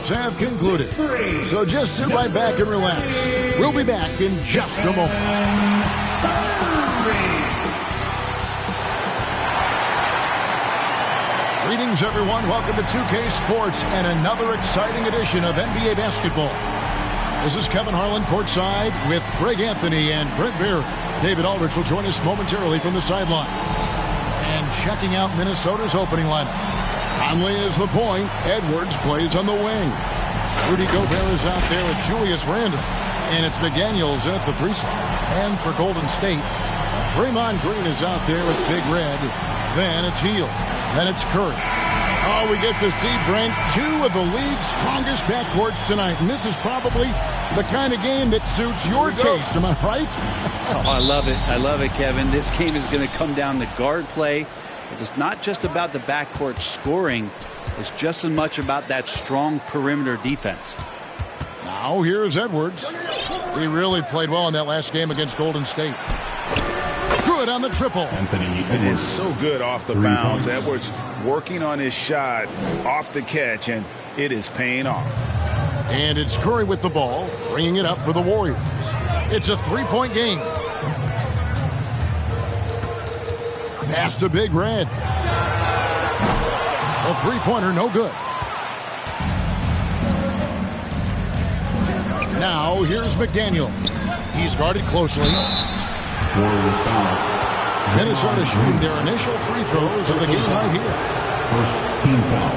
warm-ups have concluded. So just sit right back and relax. We'll be back in just a moment. Greetings, everyone. Welcome to 2K Sports and another exciting edition of NBA basketball. This is Kevin Harlan courtside with Greg Anthony and Brent Barry. David Aldridge will join us momentarily from the sidelines. And checking out Minnesota's opening lineup. Conley is the point. Edwards plays on the wing. Rudy Gobert is out there with Julius Randle. And it's McDaniels in at the 3 slot. And for Golden State, Draymond Green is out there with Big Red. Then it's Hield. Then it's Curry. Oh, we get to see, Brent, 2 of the league's strongest backcourts tonight. And this is probably the kind of game that suits your taste. Am I right? Oh, I love it. I love it, Kevin. This game is going to come down to guard play. It's not just about the backcourt scoring. It's just as much about that strong perimeter defense. Now here's Edwards. He really played well in that last game against Golden State. Good on the triple. It is so good off the bounce. Edwards working on his shot off the catch, and it is paying off. And it's Curry with the ball, bringing it up for the Warriors. It's a 3-point game. Pass to Big Red. A 3-pointer, no good. Now here's McDaniels. He's guarded closely. Minnesota shooting their initial free throws of the game right here. First team foul.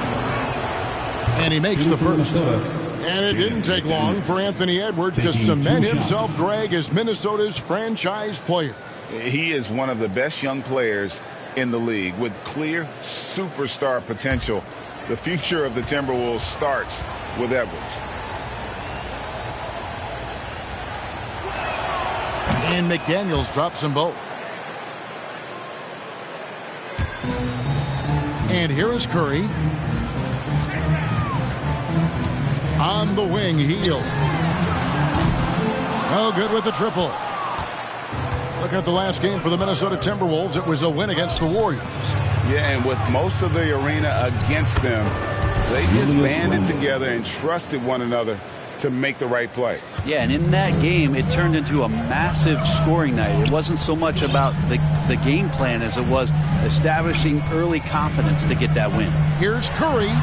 And he makes the first. And it didn't take long for Anthony Edwards to cement himself, Greg, as Minnesota's franchise player. He is one of the best young players in the league with clear superstar potential. The future of the Timberwolves starts with Edwards. And McDaniels drops them both. And here is Curry. On the wing, Hield. Oh, good with the triple. Looking at the last game for the Minnesota Timberwolves, it was a win against the Warriors. Yeah, and with most of the arena against them, they just banded together and trusted one another to make the right play. Yeah, and in that game, it turned into a massive scoring night. It wasn't so much about the game plan as it was establishing early confidence to get that win. Here's Curry.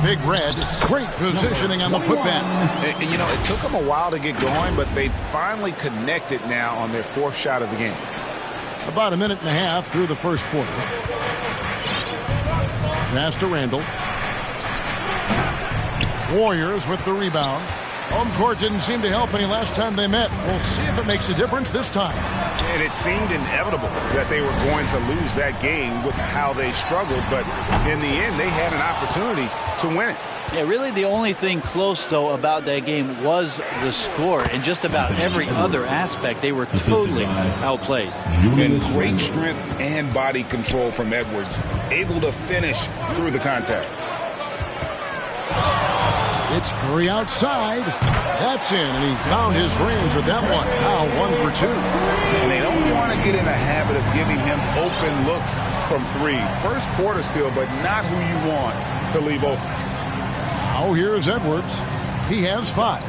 Big Red, great positioning on the putback. And, you know, it took them a while to get going, but they finally connected now on their 4th shot of the game. About a minute and a half through the first quarter. Pass to Randle. Warriors with the rebound. Home court didn't seem to help any last time they met. We'll see if it makes a difference this time. And it seemed inevitable that they were going to lose that game with how they struggled, but in the end, they had an opportunity to win it. Yeah, really the only thing close, though, about that game was the score. And just about every other aspect, they were totally outplayed. And great strength and body control from Edwards, able to finish through the contact. It's Curry outside. That's in, and he found his range with that one. Now 1 for 2. And they don't want to get in a habit of giving him open looks from 3. First quarter still, but not who you want to leave open. Now here's Edwards. He has 5.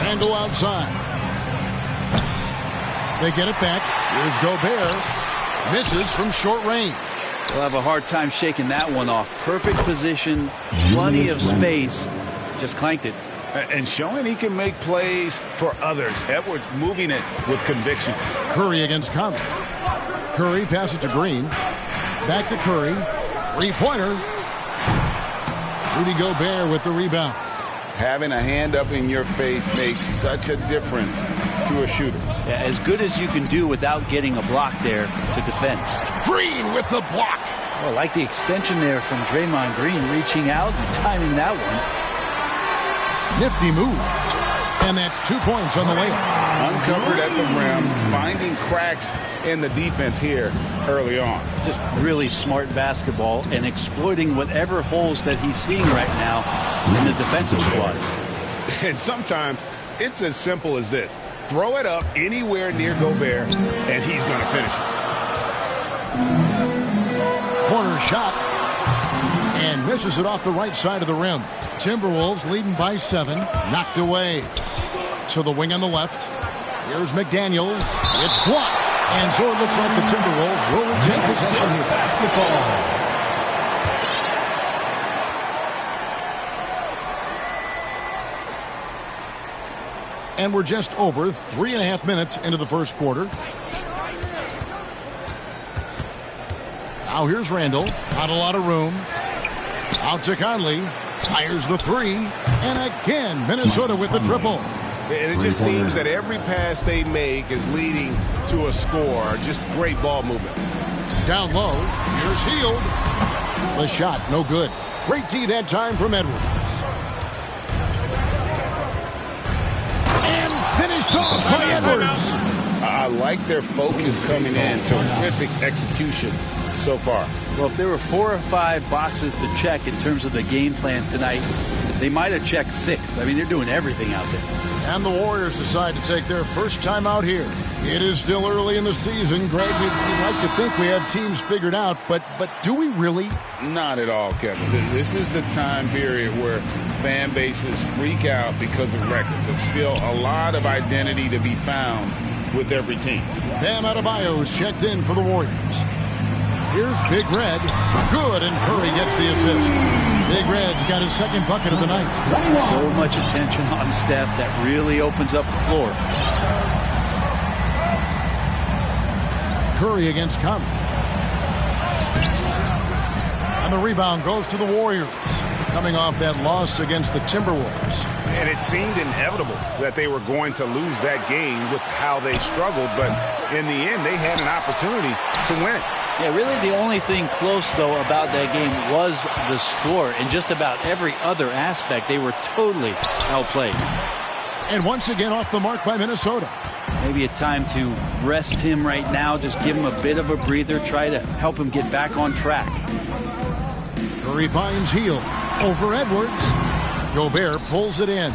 Handle outside. They get it back. Here's Gobert. Misses from short range. They'll have a hard time shaking that one off. Perfect position, plenty of space. Just clanked it. And showing he can make plays for others. Edwards moving it with conviction. Curry against Conley. Curry passes to Green. Back to Curry. 3-pointer. Rudy Gobert with the rebound. Having a hand up in your face makes such a difference to a shooter. Yeah, as good as you can do without getting a block there to defend. Green with the block. Oh, I like the extension there from Draymond Green, reaching out and timing that one. Nifty move. And that's 2 points on the layup. Uncovered at the rim, finding cracks in the defense here early on. Just really smart basketball and exploiting whatever holes that he's seeing right now in the defensive squad. And sometimes it's as simple as this. Throw it up anywhere near Gobert, and he's going to finish it. Corner shot. And misses it off the right side of the rim. Timberwolves leading by 7. Knocked away. To the wing on the left. Here's McDaniels. It's blocked. And so it looks like the Timberwolves will retain possession here. Basketball. And we're just over 3.5 minutes into the first quarter. Now here's Randall. Not a lot of room. Out to Conley. Fires the 3. And again, Minnesota with the triple. And it just seems that every pass they make is leading to a score. Just great ball movement. Down low. Here's Hield. The shot, no good. Great D that time from Edwards. Finished off by Edwards. I like their focus coming in. Terrific execution so far. Well, if there were 4 or 5 boxes to check in terms of the game plan tonight, they might have checked 6. I mean, they're doing everything out there. And the Warriors decide to take their first time out here. It is still early in the season. Greg, we'd like to think we have teams figured out, but do we really? Not at all, Kevin. This is the time period where fan bases freak out because of records. There's still a lot of identity to be found with every team. Bam Adebayo is checked in for the Warriors. Here's Big Red. Good, and Curry gets the assist. Big Red's got his second bucket of the night. So much attention on Steph that really opens up the floor. Curry against Conley. And the rebound goes to the Warriors, coming off that loss against the Timberwolves. And it seemed inevitable that they were going to lose that game with how they struggled, but in the end, they had an opportunity to win it. Yeah, really the only thing close, though, about that game was the score. In just about every other aspect, they were totally outplayed. And once again off the mark by Minnesota. Maybe a time to rest him right now, just give him a bit of a breather, try to help him get back on track. Curry finds Hield over Edwards. Gobert pulls it in.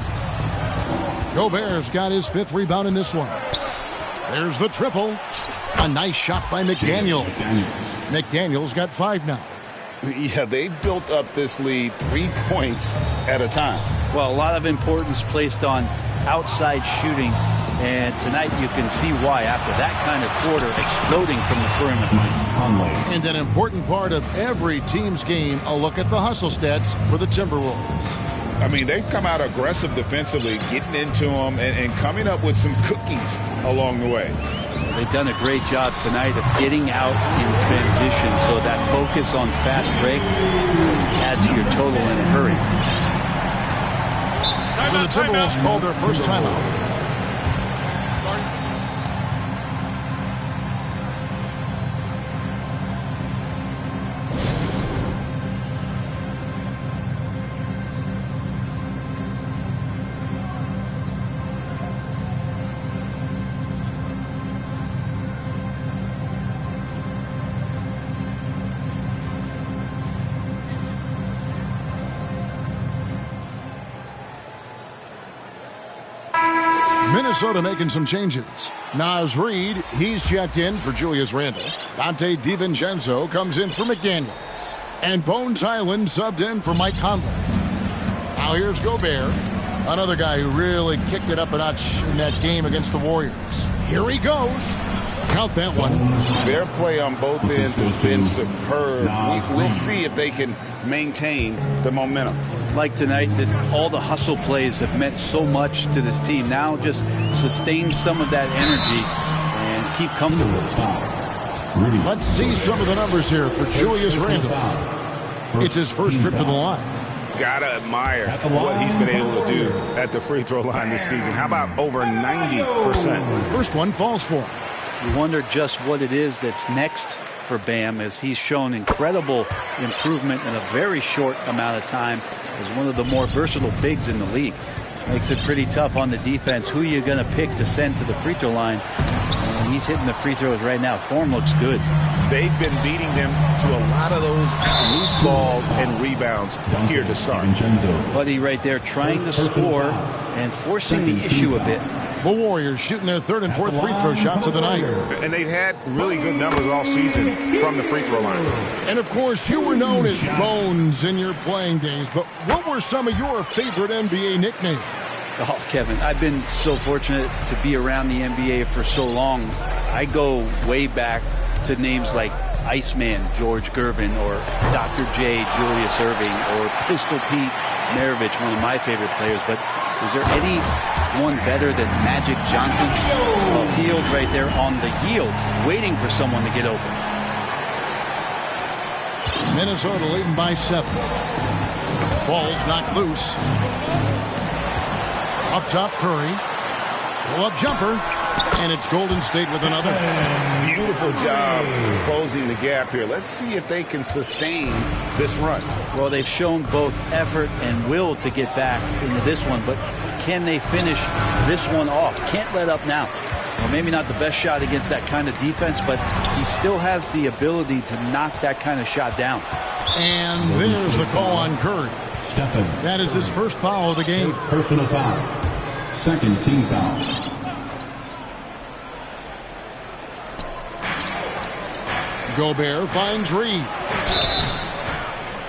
Gobert's got his 5th rebound in this one. There's the triple. A nice shot by McDaniels. McDaniels got 5 now. Yeah, they built up this lead 3 points at a time. Well, a lot of importance placed on outside shooting, and tonight you can see why after that kind of quarter exploding from the perimeter. And an important part of every team's game, a look at the hustle stats for the Timberwolves. I mean, they've come out aggressive defensively, getting into them and coming up with some cookies along the way. They've done a great job tonight of getting out in transition, so that focus on fast break adds to your total in a hurry. So the Timberwolves called their first timeout. Minnesota making some changes. Naz Reid, he's checked in for Julius Randle. Dante DiVincenzo comes in for McDaniels. And Bones Highland subbed in for Mike Conley. Now here's Gobert, another guy who really kicked it up a notch in that game against the Warriors. Here he goes. Count that one. Their play on both ends has been superb. We'll see if they can maintain the momentum. Like tonight, that all the hustle plays have meant so much to this team. Now just sustain some of that energy and keep comfortable. Let's see some of the numbers here for Julius Randle. It's his first trip to the line. Gotta admire what he's been able to do at the free throw line this season. How about over 90%? First one falls for him. You wonder just what it is that's next for Bam, as he's shown incredible improvement in a very short amount of time as one of the more versatile bigs in the league. Makes it pretty tough on the defense. Who are you going to pick to send to the free throw line? And he's hitting the free throws right now. Form looks good. They've been beating them to a lot of those loose balls and rebounds here to start. Buddy right there trying to score and forcing the issue a bit. The Warriors shooting their third and fourth free throw shots of the night. And they've had really good numbers all season from the free throw line. And, of course, you were known as Bones in your playing days, but what were some of your favorite NBA nicknames? Oh, Kevin, I've been so fortunate to be around the NBA for so long. I go way back to names like Iceman George Gervin or Dr. J Julius Erving or Pistol Pete Maravich, one of my favorite players. But is there anyone better than Magic Johnson? Well, Field right there on the yield, waiting for someone to get open. Minnesota leading by 7. Ball's knocked loose. Up top, Curry. Pull-up jumper. And it's Golden State with another. Beautiful job closing the gap here. Let's see if they can sustain this run. Well, they've shown both effort and will to get back into this one, but can they finish this one off? Can't let up now. Well, maybe not the best shot against that kind of defense, but he still has the ability to knock that kind of shot down. And there's the call on Curry. That is his first foul of the game. Personal foul. Second team foul. Gobert finds Reed.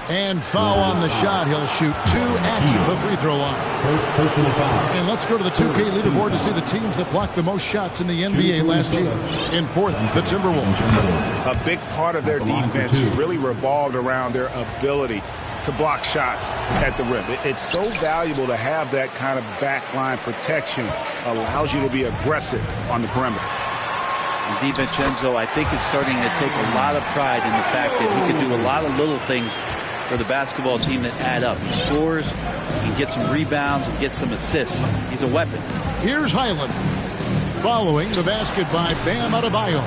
And foul on the shot. He'll shoot 2 at the free throw line. First personal foul. And let's go to the 2K leaderboard to see the teams that blocked the most shots in the NBA last year. In fourth, the Timberwolves. A big part of their defense really revolved around their ability to block shots at the rim. It's so valuable to have that kind of backline protection. Allows you to be aggressive on the perimeter. And DiVincenzo, I think, is starting to take a lot of pride in the fact that he can do a lot of little things for the basketball team that add up. He scores, he can get some rebounds, and get some assists. He's a weapon. Here's Highland following the basket by Bam Adebayo.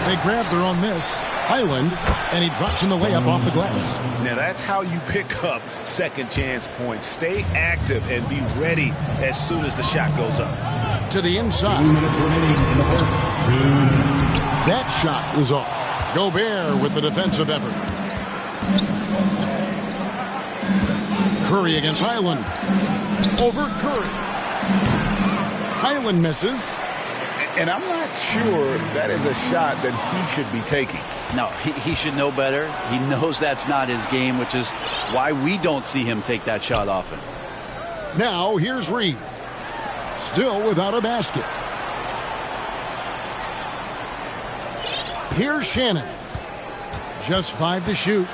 They grab their own miss. Highland, and he drops in the layup off the glass. Now that's how you pick up second chance points. Stay active and be ready as soon as the shot goes up. To the inside. 2 minutes remaining in the first. That shot is off. Gobert with the defensive effort. Curry against Highland. Over Curry. Highland misses. And I'm not sure that is a shot that he should be taking. No, he should know better. He knows that's not his game, which is why we don't see him take that shot often. Now here's Reed. Still without a basket. Here's Shannon. Just 5 to shoot.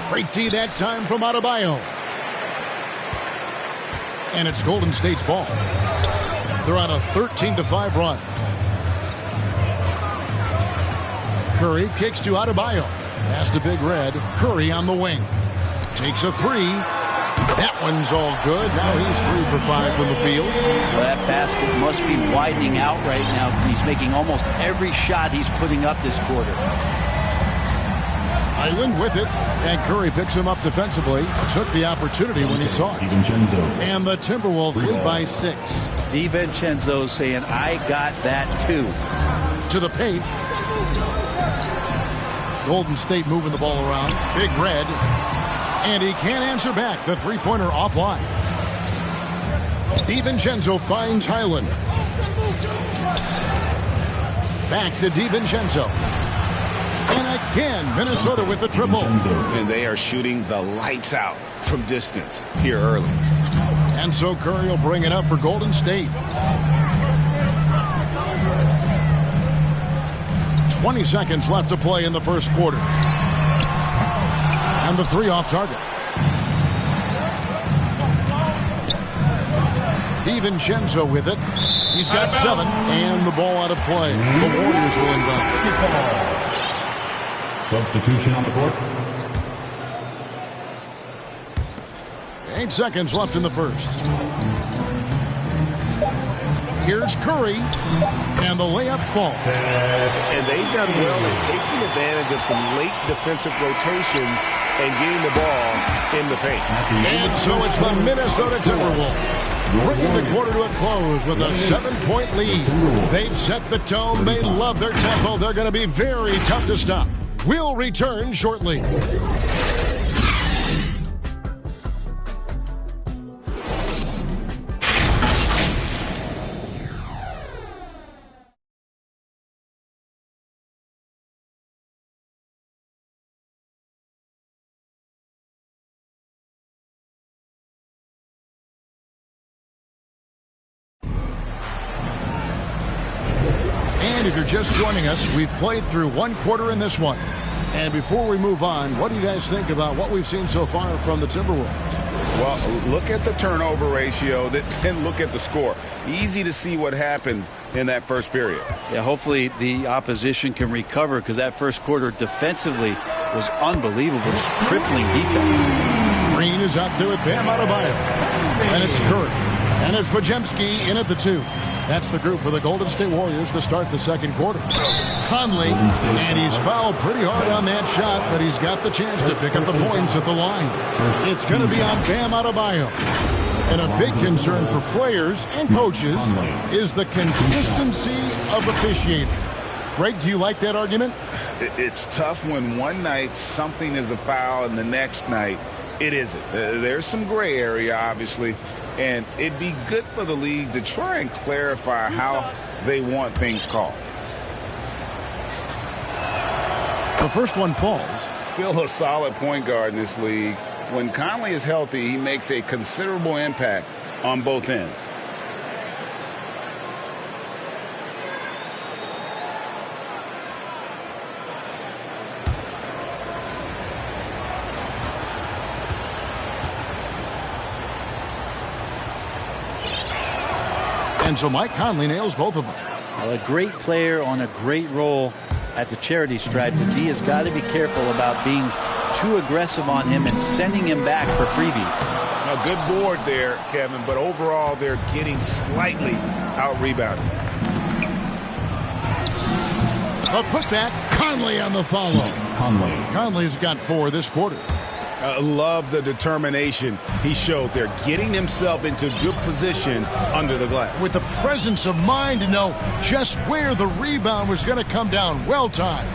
Great D that time from Adebayo. And it's Golden State's ball. They're on a 13-5 run. Curry kicks to Adebayo. Pass to Big Red. Curry on the wing. Takes a 3. That one's all good. Now he's 3 for 5 from the field. Well, that basket must be widening out right now. He's making almost every shot he's putting up this quarter. Highland with it, and Curry picks him up defensively. Took the opportunity when he saw it. And the Timberwolves lead by 6. DiVincenzo saying, I got that too. To the paint. Golden State moving the ball around. Big Red. And he can't answer back. The three-pointer offline. DiVincenzo finds Highland. Back to DiVincenzo. And again, Minnesota with the triple. And they are shooting the lights out from distance here early. And so Curry will bring it up for Golden State. 20 seconds left to play in the first quarter. And the 3 off target. DiVincenzo with it. He's got 7, and the ball out of play. The Warriors will inbound. Substitution on the court. 8 seconds left in the first. Here's Curry, and the layup falls. And they've done well in taking advantage of some late defensive rotations and getting the ball in the paint. And so it's the Minnesota Timberwolves bringing the quarter to a close with a 7-point lead. They've set the tone. They love their tempo. They're going to be very tough to stop. We'll return shortly. mind if you're just joining us, we've played through one quarter in this one. And before we move on, what do you guys think about what we've seen so far from the Timberwolves? Well, look at the turnover ratio, then look at the score. Easy to see what happened in that first period. Yeah, hopefully the opposition can recover, because that first quarter defensively was unbelievable. Just crippling defense. Green is out there with Bam Adebayo. And it's Curry. And it's Podziemski in at the 2. That's the group for the Golden State Warriors to start the second quarter. Conley, and he's fouled pretty hard on that shot, but he's got the chance to pick up the points at the line. It's going to be on Bam Adebayo. And a big concern for players and coaches is the consistency of officiating. Greg, do you like that argument? It's tough when one night something is a foul and the next night it isn't. There's some gray area, obviously. And it'd be good for the league to try and clarify how they want things called. The first one falls. Still a solid point guard in this league. When Conley is healthy, he makes a considerable impact on both ends. And so Mike Conley nails both of them. Well, a great player on a great role at the charity stripe. The D has got to be careful about being too aggressive on him and sending him back for freebies. A good board there, Kevin, but overall they're getting slightly out-rebounded. A putback, Conley on the follow. Conley's got 4 this quarter. Love the determination he showed there, getting himself into good position under the glass. With the presence of mind to know just where the rebound was going to come down. Well timed.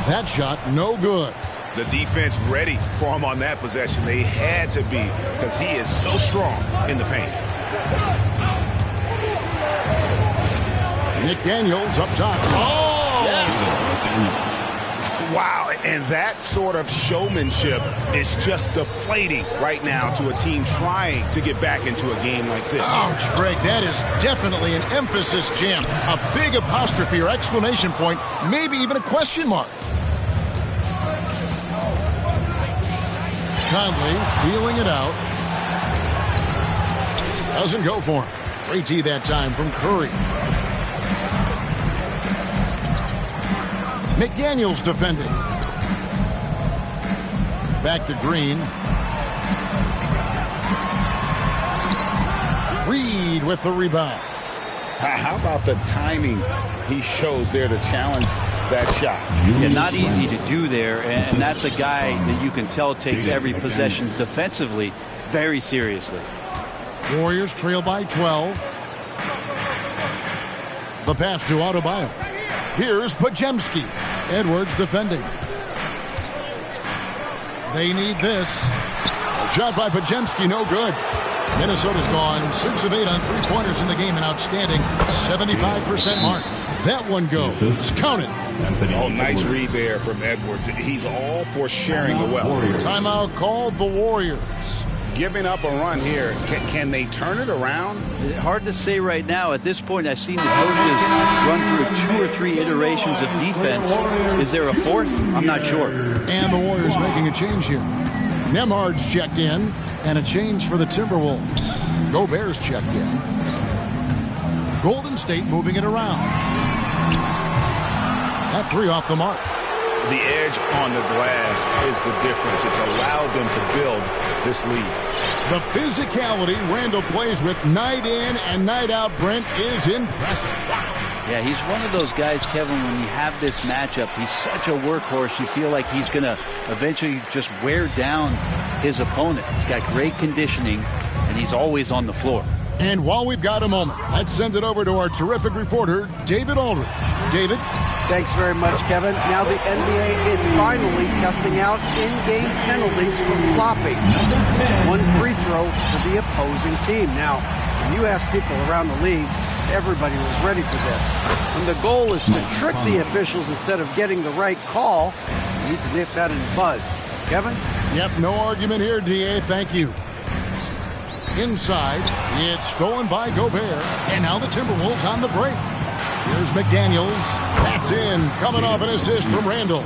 That shot, no good. The defense ready for him on that possession. They had to be, because he is so strong in the paint. McDaniels up top. Oh! Wow, and that sort of showmanship is just deflating right now to a team trying to get back into a game like this. Ouch, Greg, that is definitely an emphasis jam. A big apostrophe or exclamation point, maybe even a question mark. Conley feeling it out. Doesn't go for him. Great D that time from Curry. McDaniels defending. Back to Green. Reed with the rebound. How about the timing he shows there to challenge that shot? Yeah, not easy to do there, and that's a guy that you can tell takes every possession defensively very seriously. Warriors trail by 12. The pass to Adebayo. Here's Podziemski. Edwards defending. They need this. A shot by Podziemski, no good. Minnesota's gone 6 of 8 on 3-pointers in the game, an outstanding 75% mark. That one goes. Count it. Oh, nice read there from Edwards. He's all for sharing the wealth. Timeout called the Warriors. Giving up a run here. Can they turn it around? Hard to say right now. At this point, I've seen the coaches run through 2 or 3 iterations of defense. Is there a 4th? I'm not sure. And the Warriors making a change here. Nemhard's checked in, and a change for the Timberwolves. Gobert's checked in. Golden State moving it around. That 3 off the mark. The edge on the glass is the difference. It's allowed them to build this lead. The physicality Randall plays with night in and night out, Brent, is impressive. Wow. Yeah, he's one of those guys, Kevin, when you have this matchup, he's such a workhorse. You feel like he's going to eventually just wear down his opponent. He's got great conditioning, and he's always on the floor. And while we've got a moment, let's send it over to our terrific reporter, David Aldridge. David? Thanks very much, Kevin. Now the NBA is finally testing out in-game penalties for flopping. It's 1 free throw for the opposing team. Now, when you ask people around the league, everybody was ready for this. When the goal is to trick the officials instead of getting the right call, you need to nip that in the bud. Kevin? Yep, no argument here, DA. Thank you. Inside, it's stolen by Gobert. And now the Timberwolves on the break. Here's McDaniels. That's in. Coming off an assist from Randall.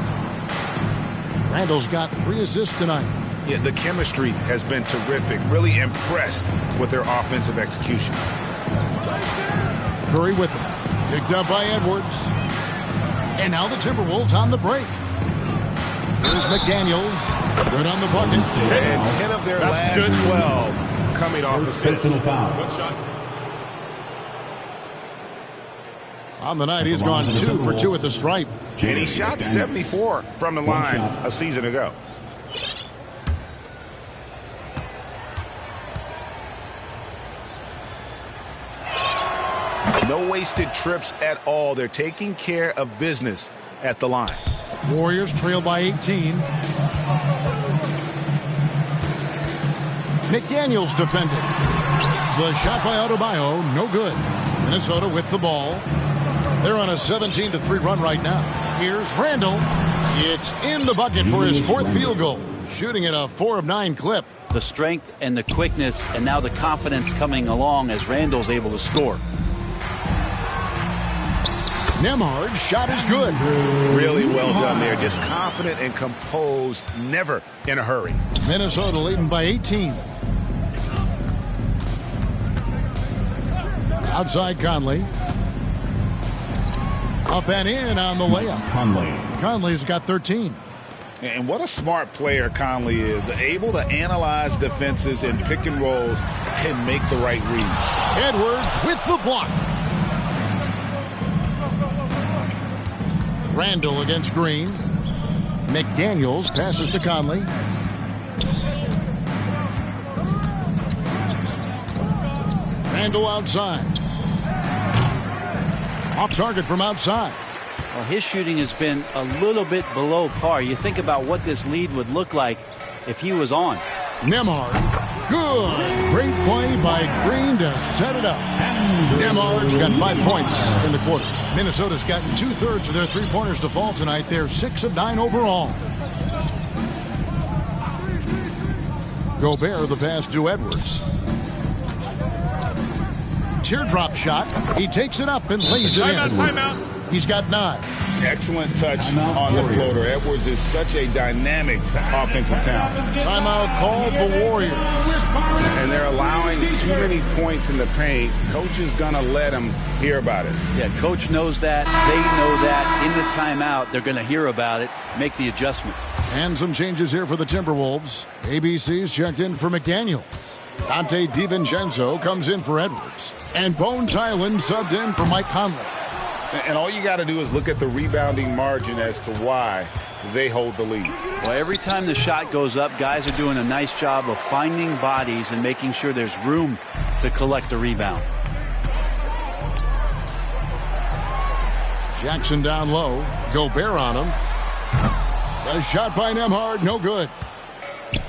Randall's got 3 assists tonight. Yeah, the chemistry has been terrific. Really impressed with their offensive execution. Curry with it. Picked up by Edwards. And now the Timberwolves on the break. Here's McDaniels. Good on the bucket. And 10 of their last 12 coming off assists. On the night, he's gone 2 for 2 at the stripe. And he shot 74 from the line a season ago. No wasted trips at all. They're taking care of business at the line. Warriors trail by 18. McDaniels defended. The shot by Adebayo, no good. Minnesota with the ball. They're on a 17-3 run right now. Here's Randall. It's in the bucket for his 4th field goal. Shooting at a 4 of 9 clip. The strength and the quickness and now the confidence coming along as Randall's able to score. Nembhard's shot is good. Really well done there. Just confident and composed. Never in a hurry. Minnesota leading by 18. Outside Conley. Up and in on the layup. Conley's got 13. And what a smart player Conley is. Able to analyze defenses in pick and rolls and make the right reads. Edwards with the block. Randall against Green. McDaniels passes to Conley. Randall outside. Off target from outside. Well, his shooting has been a little bit below par. You think about what this lead would look like if he was on. Nembhard. Good. Great play by Green to set it up. Nembhard's got 5 points in the quarter. Minnesota's gotten 2/3 of their three-pointers to fall tonight. They're 6 of 9 overall. Gobert the pass to Edwards. Teardrop shot. He takes it up and lays it in. Timeout. He's got 9. Excellent touch on the floater. Edwards is such a dynamic offensive talent. Timeout called the Warriors. And they're allowing too many points in the paint. Coach is going to let them hear about it. Yeah, coach knows that. They know that. In the timeout, they're going to hear about it, make the adjustment. And some changes here for the Timberwolves. ABC's checked in for McDaniels. Dante DiVincenzo comes in for Edwards. And Bones Highland subbed in for Mike Conley. And all you got to do is look at the rebounding margin as to why they hold the lead. Well, every time the shot goes up, guys are doing a nice job of finding bodies and making sure there's room to collect the rebound. Jackson down low. Gobert on him. A shot by Nembhard, no good.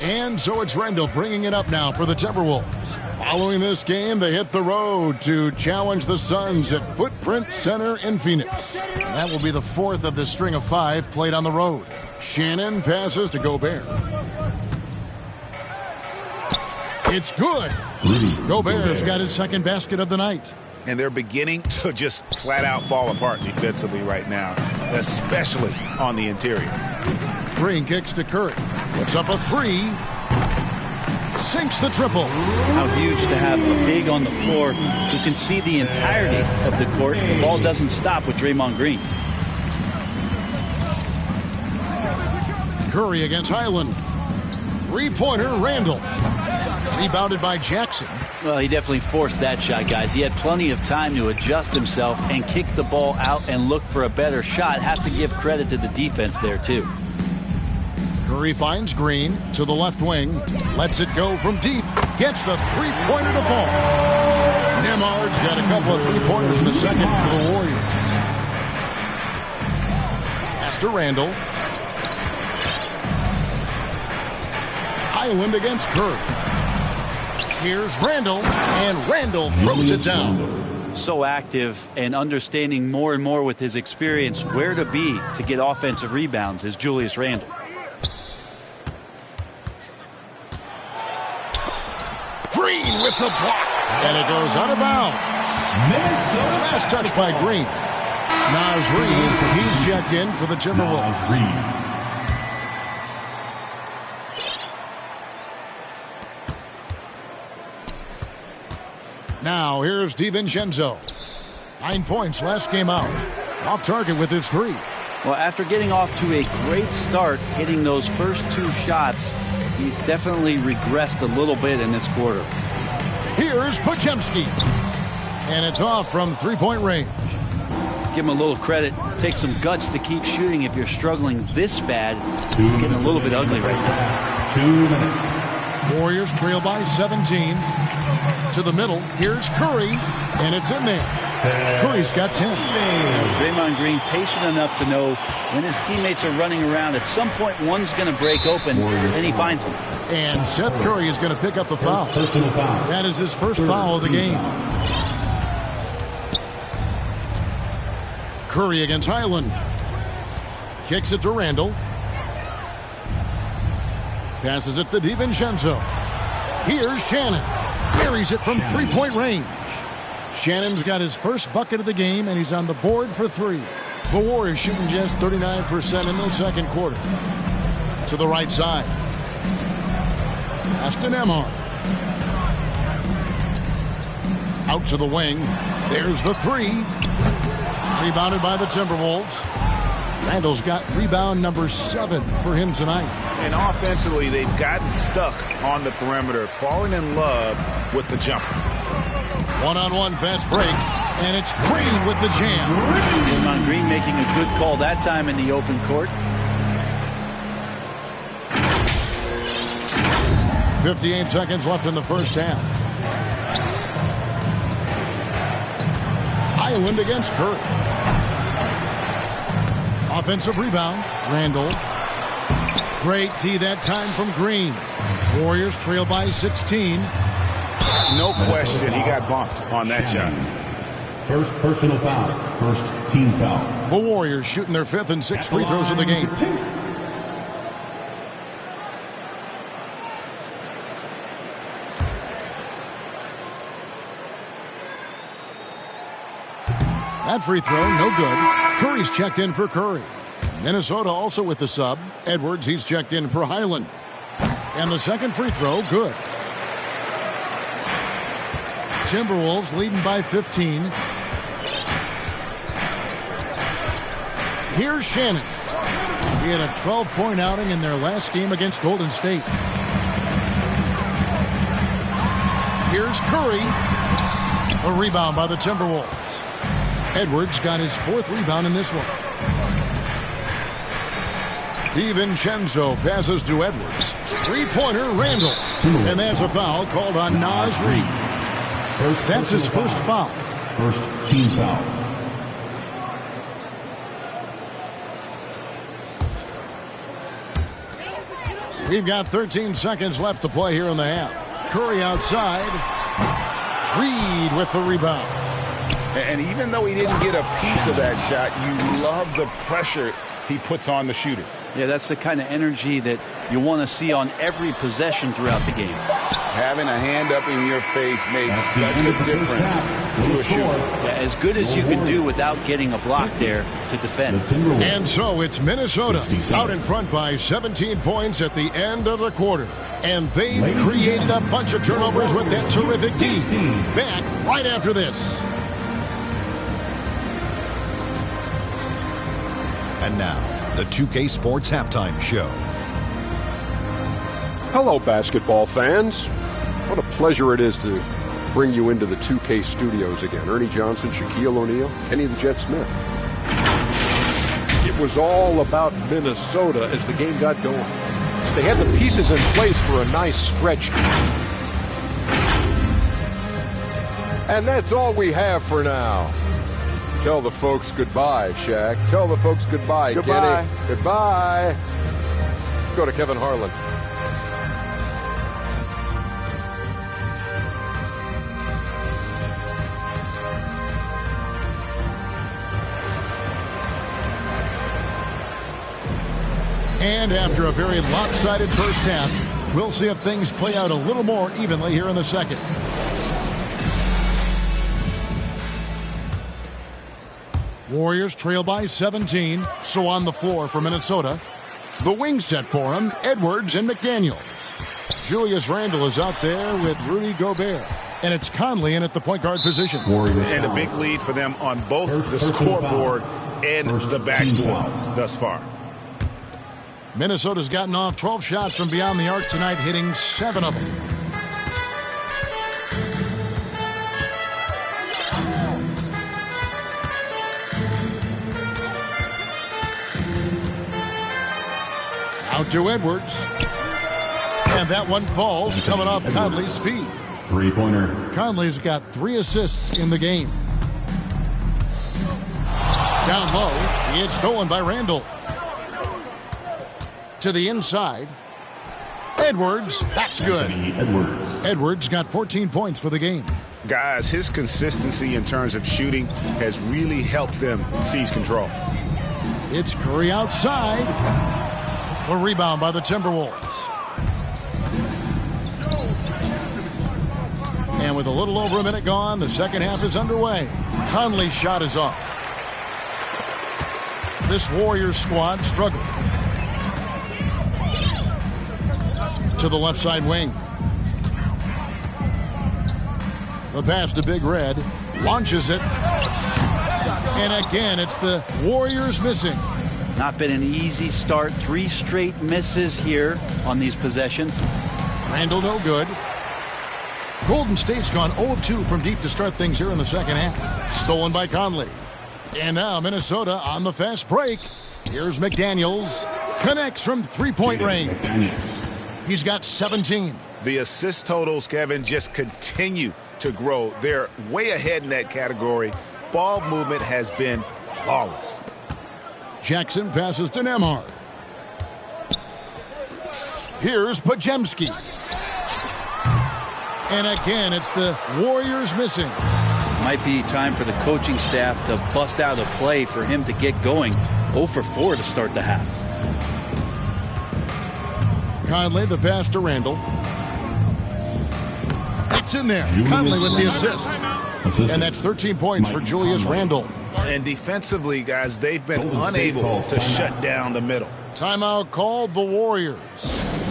And so it's Randall bringing it up now for the Timberwolves. Following this game, they hit the road to challenge the Suns at Footprint Center in Phoenix. That will be the 4th of the string of 5 played on the road. Shannon passes to Gobert. It's good. Gobert's got his 2nd basket of the night. And they're beginning to just flat out fall apart defensively right now, especially on the interior. Green kicks to Curry. Puts up a 3. Sinks the triple. How huge to have a big on the floor who can see the entirety of the court. The ball doesn't stop with Draymond Green. Curry against Highland. 3-pointer Randall. Rebounded by Jackson. Well, he definitely forced that shot, guys. He had plenty of time to adjust himself and kick the ball out and look for a better shot. Have to give credit to the defense there, too. Curry finds Green to the left wing. Lets it go from deep. Gets the 3-pointer to fall. Nembhard's got a couple of 3-pointers in the second for the Warriors. Pass to Randall. Highland against Curry. Here's Randall, and Randall throws it down. So active and understanding more and more with his experience where to be to get offensive rebounds is Julius Randle. Green with the block. And it goes out of bounds. Last touch by Green. Naz Reid, he's checked in for the Timberwolves. Now, here's DiVincenzo. 9 points last game out. Off target with his 3. Well, after getting off to a great start, hitting those first 2 shots, he's definitely regressed a little bit in this quarter. Here's Podziemski. And it's off from three-point range. Give him a little credit. Takes some guts to keep shooting if you're struggling this bad. It's getting a little bit ugly right now. 2 minutes. Warriors trail by 17. To the middle, here's Curry, and it's in there. Curry's got 10. Draymond Green patient enough to know when his teammates are running around, at some point one's going to break open, and he finds him. And Seth Curry is going to pick up the foul. That is his first foul of the game. Curry against Highland. Kicks it to Randall. Passes it to DiVincenzo. Here's Shannon. Buries it from three-point range. Shannon's got his first bucket of the game, and he's on the board for 3. The Warriors shooting just 39% in the second quarter. To the right side. Aston Emhart. Out to the wing. There's the 3. Rebounded by the Timberwolves. Randall's got rebound number 7 for him tonight. And offensively, they've gotten stuck on the perimeter, falling in love with the jumper. One-on-one fast break, and it's Green with the jam. Draymond Green making a good call that time in the open court. 58 seconds left in the first half. Highland against Curry. Offensive rebound, Randall. Great tee that time from Green. Warriors trail by 16. No question, he got bumped on that shot. First personal foul. First team foul. The Warriors shooting their 5th and 6th free throws of the game. That free throw, no good. Curry's checked in for Curry. Minnesota also with the sub. Edwards, he's checked in for Highland. And the second free throw, good. Timberwolves leading by 15. Here's Shannon. He had a 12-point outing in their last game against Golden State. Here's Curry. A rebound by the Timberwolves. Edwards got his 4th rebound in this one. DiVincenzo passes to Edwards. Three-pointer, Randall. And that's a foul called on Naz Reid. That's his first foul. First team foul. We've got 13 seconds left to play here in the half. Curry outside. Reid with the rebound. And even though he didn't get a piece of that shot, you love the pressure he puts on the shooter. Yeah, that's the kind of energy that you want to see on every possession throughout the game. Having a hand up in your face makes such a difference to a shooter. Yeah, as good as you can do without getting a block there to defend. And so it's Minnesota out in front by 17 points at the end of the quarter. And they've created a bunch of turnovers with that terrific D. Back right after this. And now, the 2K Sports Halftime Show. Hello, basketball fans. What a pleasure it is to bring you into the 2K studios again. Ernie Johnson, Shaquille O'Neal, Kenny the Jet Smith. It was all about Minnesota as the game got going. They had the pieces in place for a nice stretch. And that's all we have for now. Tell the folks goodbye, Shaq. Tell the folks goodbye, Goodbye. Kenny. Goodbye. Go to Kevin Harlan. And after a very lopsided first half, We'll see if things play out a little more evenly here in the second. Warriors trail by 17. So on the floor for Minnesota. The wing set for him, Edwards and McDaniels. Julius Randle is out there with Rudy Gobert. And it's Conley in at the point guard position. And a big lead for them on both the scoreboard and the backboard thus far. Minnesota's gotten off 12 shots from beyond the arc tonight, hitting 7 of them. Out to Edwards. And that one falls, coming off Conley's feet. Three-pointer. Conley's got 3 assists in the game. Down low, it's stolen by Randle. To the inside. Edwards, that's good. Edwards got 14 points for the game. Guys, his consistency in terms of shooting has really helped them seize control. It's Curry outside. A rebound by the Timberwolves. And with a little over a minute gone, the second half is underway. Conley's shot is off. This Warriors squad struggled. To the left side wing. The pass to Big Red. Launches it. And again, it's the Warriors missing. Not been an easy start. 3 straight misses here on these possessions. Randle no good. Golden State's gone 0 of 2 from deep to start things here in the second half. Stolen by Conley. And now Minnesota on the fast break. Here's McDaniels. Connects from three-point range. He's got 17. The assist totals, Kevin, just continue to grow. They're way ahead in that category. Ball movement has been flawless. Jackson passes to Nembhard. Here's Podziemski. And again, it's the Warriors missing. Might be time for the coaching staff to bust out a play for him to get going. 0 for 4 to start the half. Conley, the pass to Randle. It's in there. Conley with the assist. And that's 13 points for Julius Randle. And defensively, guys, they've been unable to shut down the middle. Timeout called the Warriors.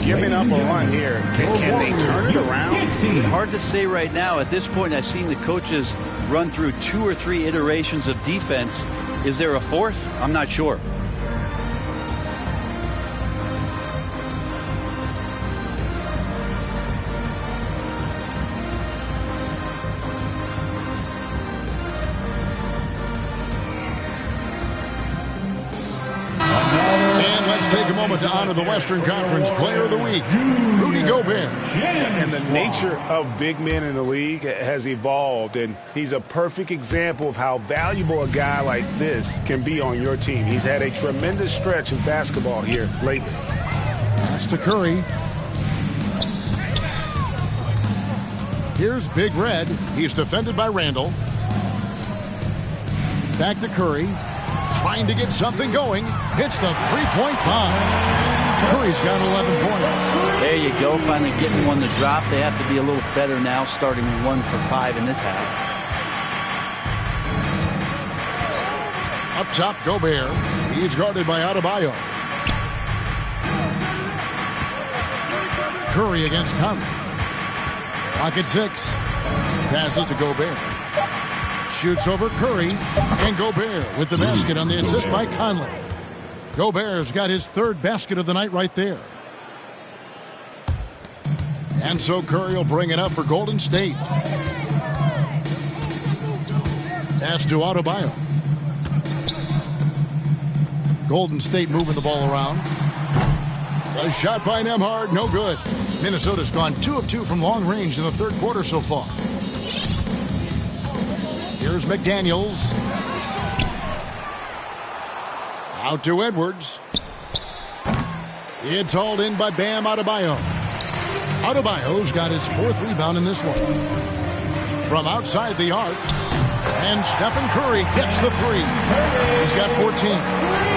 Giving up a run here. Can they turn it around? Hard to say right now. At this point, I've seen the coaches run through 2 or 3 iterations of defense. Is there a 4th? I'm not sure. Take a moment to honor the Western Conference Player of the Week, Rudy Gobert. And the nature of big men in the league has evolved, and he's a perfect example of how valuable a guy like this can be on your team. He's had a tremendous stretch of basketball here lately. Pass to Curry. Here's Big Red. He's defended by Randle. Back to Curry. Trying to get something going. Hits the three-point bomb. Curry's got 11 points. There you go. Finally getting one to drop. They have to be a little better now, starting 1 for 5 in this half. Up top, Gobert. He's guarded by Adebayo. Curry against Conley. Clock at 6. Passes to Gobert. Shoots over Curry, and Gobert with the basket on the assist by Conley. Gobert's got his 3rd basket of the night right there. And so Curry will bring it up for Golden State. Pass to Adebayo. Golden State moving the ball around. A shot by Nembhard, no good. Minnesota's gone 2 of 2 from long range in the 3rd quarter so far. Here's McDaniels. Out to Edwards. It's hauled in by Bam Adebayo. Adebayo's got his 4th rebound in this one. From outside the arc. And Stephen Curry gets the 3. He's got 14.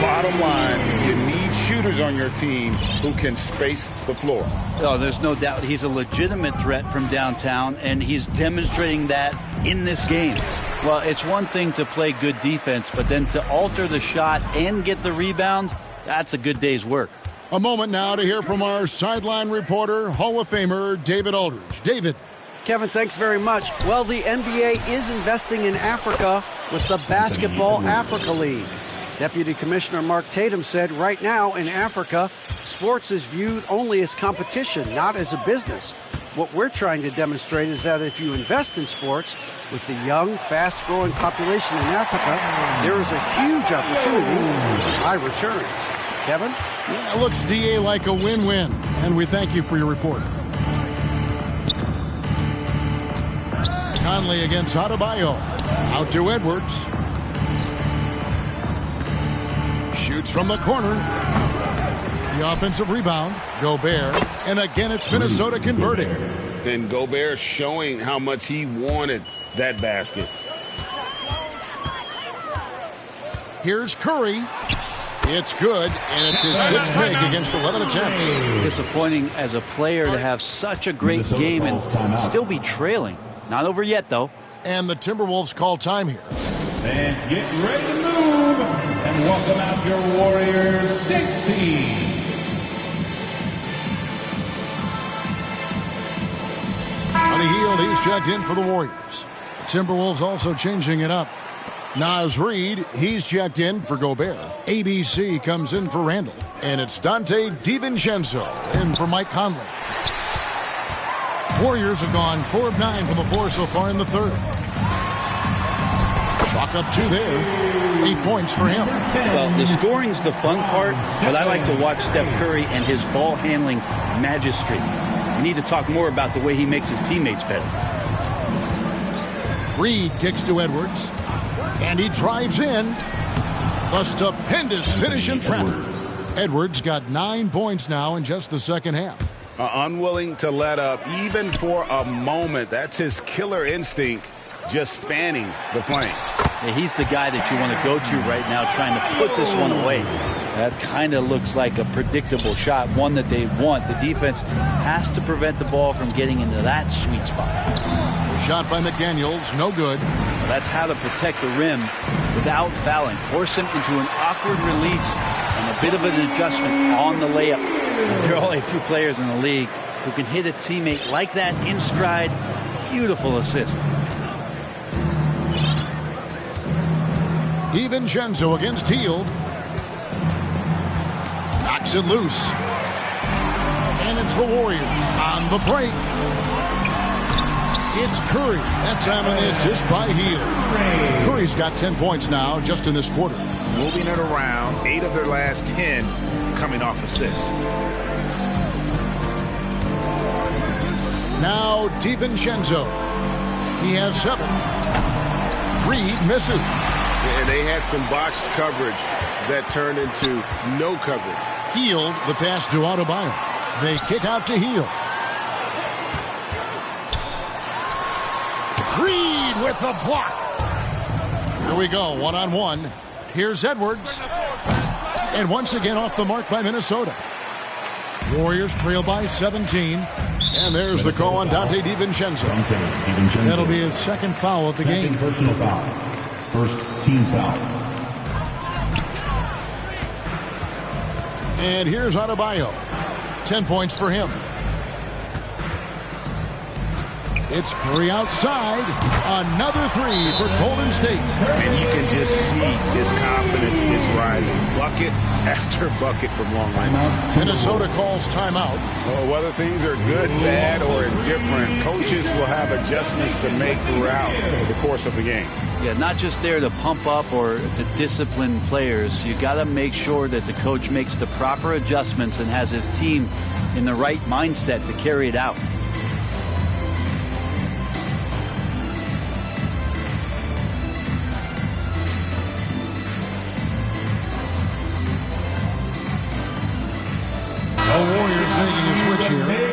Bottom line, you need shooters shooters on your team who can space the floor. Oh, there's no doubt he's a legitimate threat from downtown, and he's demonstrating that in this game. Well, it's one thing to play good defense, but then to alter the shot and get the rebound, that's a good day's work. A moment now to hear from our sideline reporter, Hall of Famer David Aldridge. David. Kevin, thanks very much. Well, the NBA is investing in Africa with the Basketball Africa League. Deputy Commissioner Mark Tatum said right now in Africa, sports is viewed only as competition, not as a business. What we're trying to demonstrate is that if you invest in sports, with the young, fast-growing population in Africa, there is a huge opportunity for high returns. Kevin? Yeah, it looks, DA, like a win-win, and we thank you for your report. Conley against Adebayo. Out to Edwards. Shoots from the corner. The offensive rebound. Gobert. And again, it's Minnesota converting. And Gobert showing how much he wanted that basket. Here's Curry. It's good, and it's his sixth make against 11 attempts. Disappointing as a player to have such a great game and still be trailing. Not over yet, though. And the Timberwolves call time here. And get ready to move. And welcome out your Warriors 16. On a heel, he's checked in for the Warriors. The Timberwolves also changing it up. Naz Reid, he's checked in for Gobert. ABC comes in for Randall. And it's Dante DiVincenzo in for Mike Conley. Warriors have gone 4 of 9 from the floor so far in the third. Chalk up 2 there. 8 points for him. Well, the scoring's the fun part, but I like to watch Steph Curry and his ball handling magistry. We need to talk more about the way he makes his teammates better. Reid kicks to Edwards. And he drives in. A stupendous finish in traffic. Edwards got 9 points now in just the second half. Unwilling to let up even for a moment. That's his killer instinct, just fanning the flame. Yeah, he's the guy that you want to go to right now, trying to put this one away. That kind of looks like a predictable shot, one that they want. The defense has to prevent the ball from getting into that sweet spot. The shot by McDaniels, no good. Well, that's how to protect the rim without fouling. Force him into an awkward release and a bit of an adjustment on the layup. There are only a few players in the league who can hit a teammate like that in stride. Beautiful assist. DiVincenzo against Hield. Knocks it loose. And it's the Warriors on the break. It's Curry. That time on the assist by Hield. Curry's got 10 points now just in this quarter. Moving it around, 8 of their last 10 coming off assists. Now DiVincenzo. He has 7. Reid misses. And they had some botched coverage that turned into no coverage. Hield, the pass to Adebayo. They kick out to Hield. Reid with the block. Here we go, 1-on-1. Here's Edwards. And once again off the mark by Minnesota. Warriors trail by 17. And there's the call on Dante DiVincenzo. That'll be his second foul of the game. Personal foul. First team foul. And here's Adebayo. 10 points for him. It's Curry outside. Another 3 for Golden State. And you can just see his confidence is rising. Bucket after bucket from long range. Minnesota calls timeout. Well, whether things are good, bad, or indifferent, coaches will have adjustments to make throughout the course of the game. Yeah, not just there to pump up or to discipline players. You got to make sure that the coach makes the proper adjustments and has his team in the right mindset to carry it out.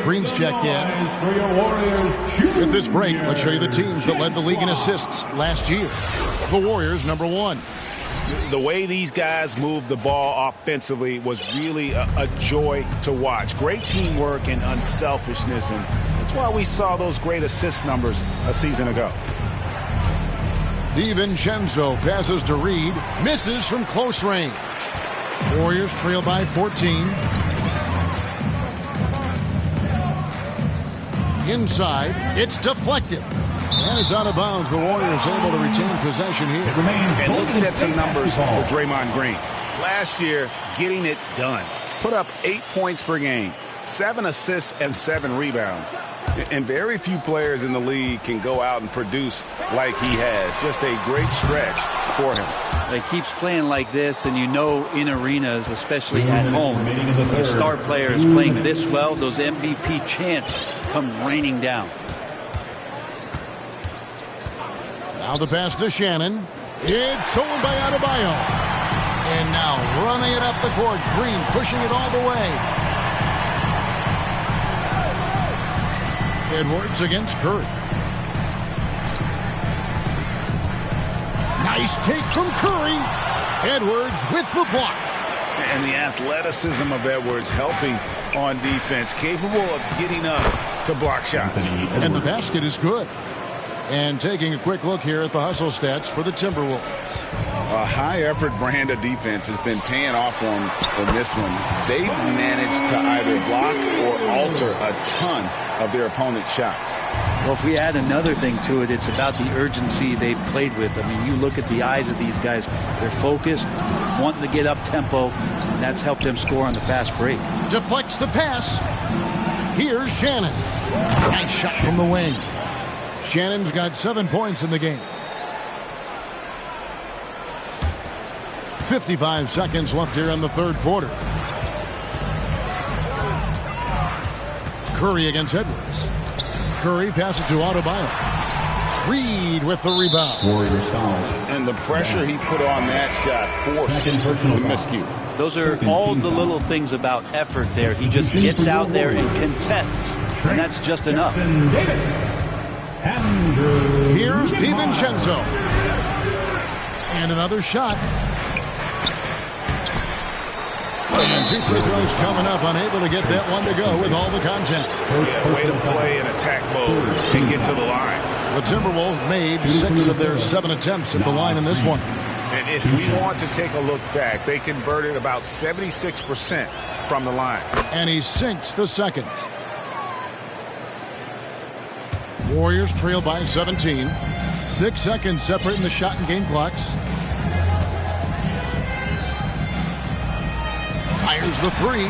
Green's checked in. At this break, let's show you the teams that led the league in assists last year. The Warriors, number 1. The way these guys moved the ball offensively was really a joy to watch. Great teamwork and unselfishness, and that's why we saw those great assist numbers a season ago. DiVincenzo passes to Reed, misses from close range. Warriors trail by 14. Inside, it's deflected. And it's out of bounds. The Warriors able to retain possession here. And looking at some numbers for Draymond Green. Last year, getting it done. Put up 8 points per game, 7 assists and 7 rebounds. And very few players in the league can go out and produce like he has. Just a great stretch for him. He keeps playing like this, and you know in arenas, especially at home, the star players playing this well, those MVP chants come raining down. Now the pass to Shannon. It's stolen by Adebayo. And now running it up the court. Green pushing it all the way. Edwards against Curry. Nice take from Curry. Edwards with the block. And the athleticism of Edwards helping on defense, capable of getting up to block shots. And the basket is good. And taking a quick look here at the hustle stats for the Timberwolves. A high-effort brand of defense has been paying off for them in this one. They've managed to either block or alter a ton of their opponent's shots. Well, if we add another thing to it, it's about the urgency they've played with. I mean, you look at the eyes of these guys. They're focused, wanting to get up tempo, and that's helped them score on the fast break. Deflects the pass. Here's Shannon. Nice shot from the wing. Shannon's got 7 points in the game. 55 seconds left here in the third quarter. Curry against Edwards. Curry passes to Adebayo. Reed with the rebound. Warriors foul. And the pressure he put on that shot forced the miscue. Those are all the little things about effort there. He just gets out there and contests, and that's just enough. Here's DiVincenzo. And another shot. And 2 free throws coming up, unable to get that one to go with all the contact. Yeah, way to play in attack mode and get to the line. The Timberwolves made 6 of their 7 attempts at the line in this one. And if we want to take a look back, they converted about 76% from the line. And he sinks the second. Warriors trail by 17. 6 seconds separating the shot and game clocks. Fires the 3.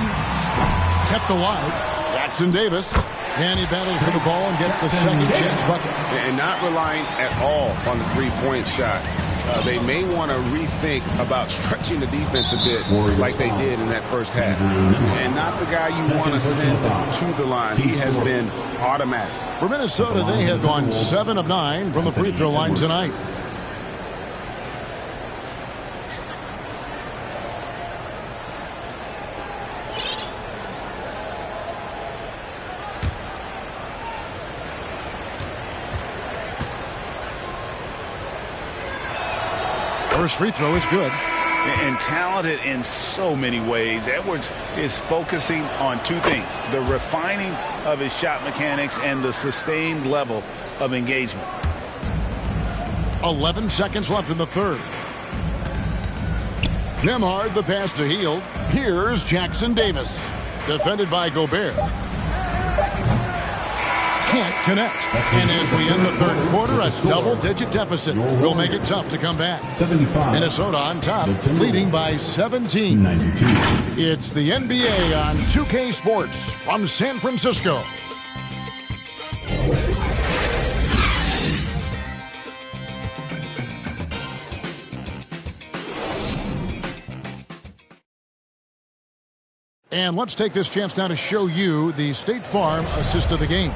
Kept alive. Jackson Davis. And he battles for the ball and gets the second chance bucket. And not relying at all on the three-point shot. They may want to rethink about stretching the defense a bit like they did in that first half. And not the guy you want to send to the line. He has been automatic. For Minnesota, they have gone 7 of 9 from the free throw line tonight. First free throw is good. And talented in so many ways. Edwards is focusing on 2 things: the refining of his shot mechanics and the sustained level of engagement. 11 seconds left in the third. Nembhard, the pass to Hield. Here's Jackson Davis. Defended by Gobert. Can't connect. And as we end the third quarter, a double-digit deficit will make it tough to come back. Minnesota on top, leading by 17. It's the NBA on 2K Sports from San Francisco. And let's take this chance now to show you the State Farm assist of the game.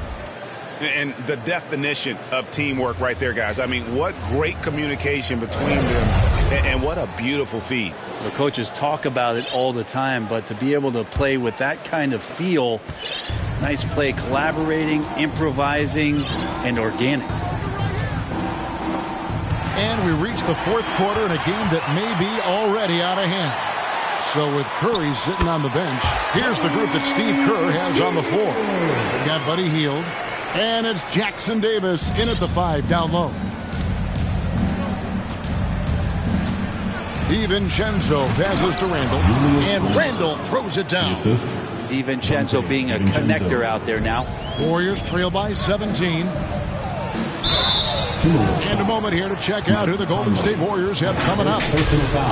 And the definition of teamwork right there, guys. I mean, what great communication between them, and what a beautiful feed. The coaches talk about it all the time, but to be able to play with that kind of feel, nice play, collaborating, improvising, and organic. And we reach the fourth quarter in a game that may be already out of hand. So with Curry sitting on the bench, here's the group that Steve Kerr has on the floor. They've got Buddy Hield, and it's Jackson Davis in at the 5 down low. DiVincenzo passes to Randall, and Randall throws it down. DiVincenzo being a connector out there now. Warriors trail by 17. And a moment here to check out who the Golden State Warriors have coming up.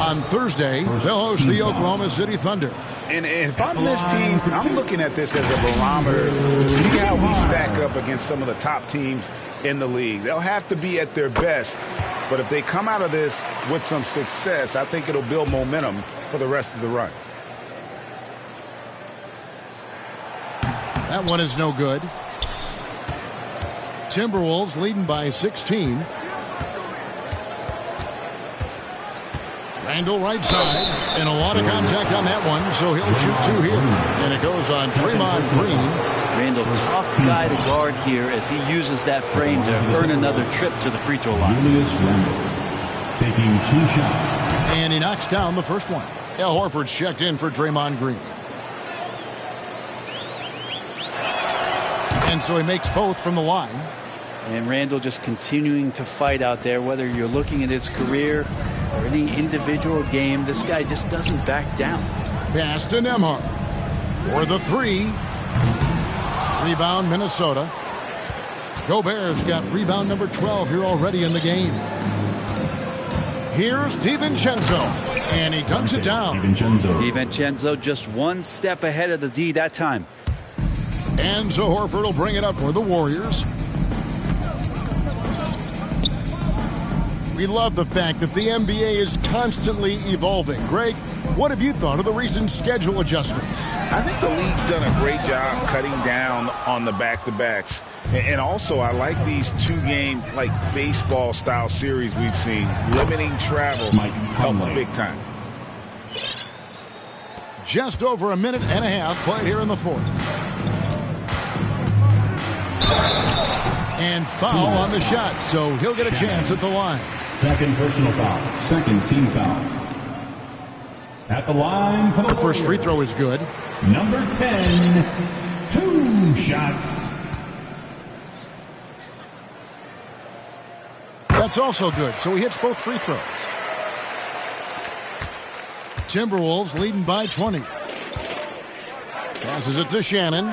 On Thursday, they'll host the Oklahoma City Thunder. And if I'm this team, I'm looking at this as a barometer to see how we stack up against some of the top teams in the league. They'll have to be at their best, but if they come out of this with some success, I think it'll build momentum for the rest of the run. That one is no good. Timberwolves leading by 16. Randall right side, and a lot of contact on that one, so he'll shoot 2 here. And it goes on Draymond Green. Randall, tough guy to guard here as he uses that frame to earn another trip to the free throw line. Julius Randall taking 2 shots. And he knocks down the first one. Al Horford's checked in for Draymond Green. And so he makes both from the line. And Randall just continuing to fight out there, whether you're looking at his career or any individual game. This guy just doesn't back down. Pass to Nembhard for the 3. Rebound, Minnesota. Gobert's got rebound number 12 here already in the game. Here's DiVincenzo, and he dunks it down. DiVincenzo just one step ahead of the D that time. And so Horford will bring it up for the Warriors. We love the fact that the NBA is constantly evolving. Greg, what have you thought of the recent schedule adjustments? I think the league's done a great job cutting down on the back-to-backs. And also, I like these 2-game, like baseball-style series we've seen. Limiting travel helps big time. Just over a minute and a half played here in the fourth. And foul on the shot, so he'll get a chance at the line. Second personal foul. Second team foul. At the line for the first free throw is good. Number 10, 2 shots. That's also good, so he hits both free throws. Timberwolves leading by 20. Passes it to Shannon.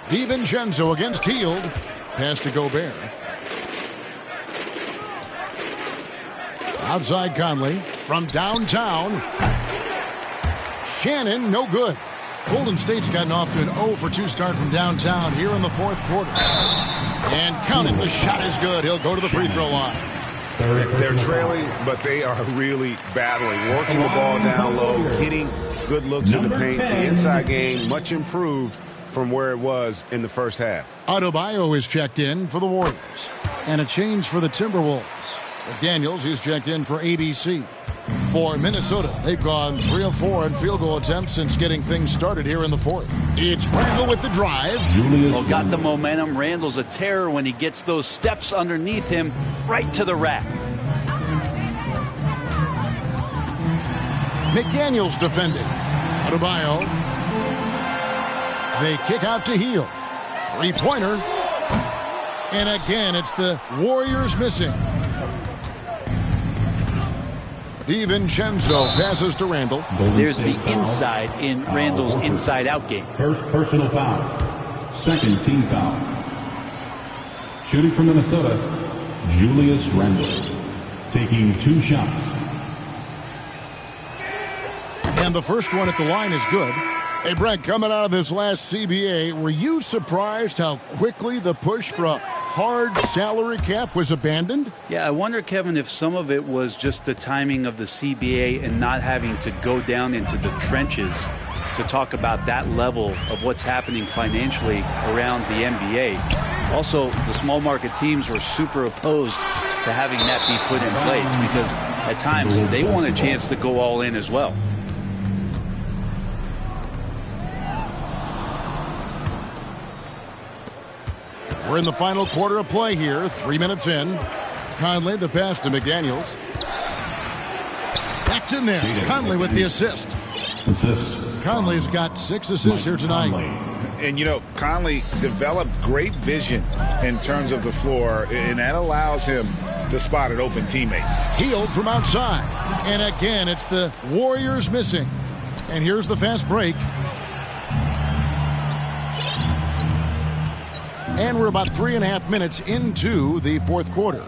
DiVincenzo against Hield. Pass to Gobert. Outside Conley from downtown. Shannon, no good. Golden State's gotten off to an 0-for-2 start from downtown here in the fourth quarter. And count it, the shot is good. He'll go to the free throw line. They're trailing, but they are really battling, working the ball down low, hitting good looks in the paint. The inside game much improved from where it was in the first half. Adebayo is checked in for the Warriors. And a change for the Timberwolves. McDaniels is checked in for ABC. For Minnesota, they've gone 3 of 4 in field goal attempts since getting things started here in the fourth. It's Randall with the drive. Well, got the momentum. Randall's a terror when he gets those steps underneath him right to the rack. McDaniels defending. Adebayo. They kick out to Hield. 3-pointer. And again, it's the Warriors missing. DiVincenzo passes to Randall. There's the inside in Randall's inside-out game. First personal foul. Second team foul. Shooting from Minnesota, Julius Randall. Taking 2 shots. And the first one at the line is good. Hey, Brett, coming out of this last CBA, were you surprised how quickly the push for a hard salary cap was abandoned? Yeah, I wonder, Kevin, if some of it was just the timing of the CBA and not having to go down into the trenches to talk about that level of what's happening financially around the NBA. Also, the small market teams were super opposed to having that be put in place because at times they want a chance to go all in as well. We're in the final quarter of play here. 3 minutes in. Conley, the pass to McDaniels. That's in there. Conley with the assist. Conley's got 6 assists here tonight. And, Conley developed great vision in terms of the floor, and that allows him to spot an open teammate. Healed from outside. And again, it's the Warriors missing. And here's the fast break. And we're about 3.5 minutes into the fourth quarter.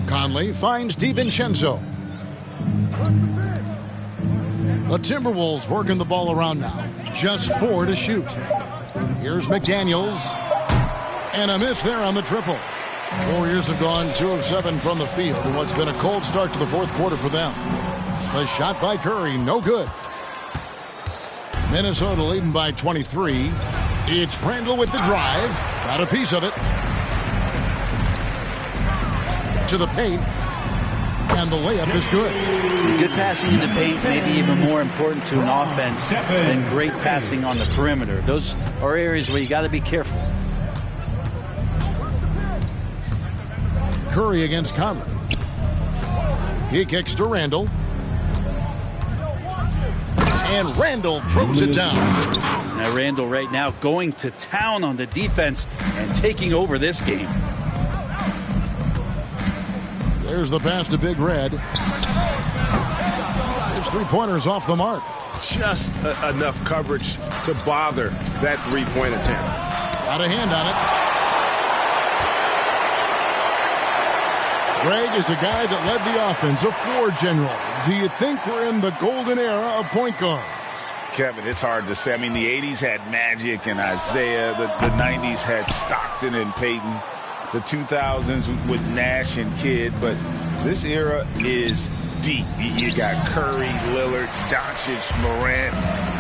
Conley finds DiVincenzo. The Timberwolves working the ball around now. Just 4 to shoot. Here's McDaniels. And a miss there on the triple. Warriors have gone 2 of 7 from the field in what's been a cold start to the fourth quarter for them. The shot by Curry, no good. Minnesota leading by 23. It's Randall with the drive. Got a piece of it. To the paint. And the layup is good. Good passing in the paint, maybe even more important to an offense than great passing on the perimeter. Those are areas where you got to be careful. Curry against Conley. He kicks to Randall. And Randall throws it down. Now Randall right now going to town on the defense and taking over this game. There's the pass to Big Red. His three-pointer's off the mark. Just enough coverage to bother that three-point attempt. Got a hand on it. Greg is a guy that led the offense, a floor general. Do you think we're in the golden era of point guards? Kevin, it's hard to say. I mean, the 80s had Magic and Isaiah. The 90s had Stockton and Peyton. The 2000s with Nash and Kidd. But this era is deep. You got Curry, Lillard, Doncic, Morant,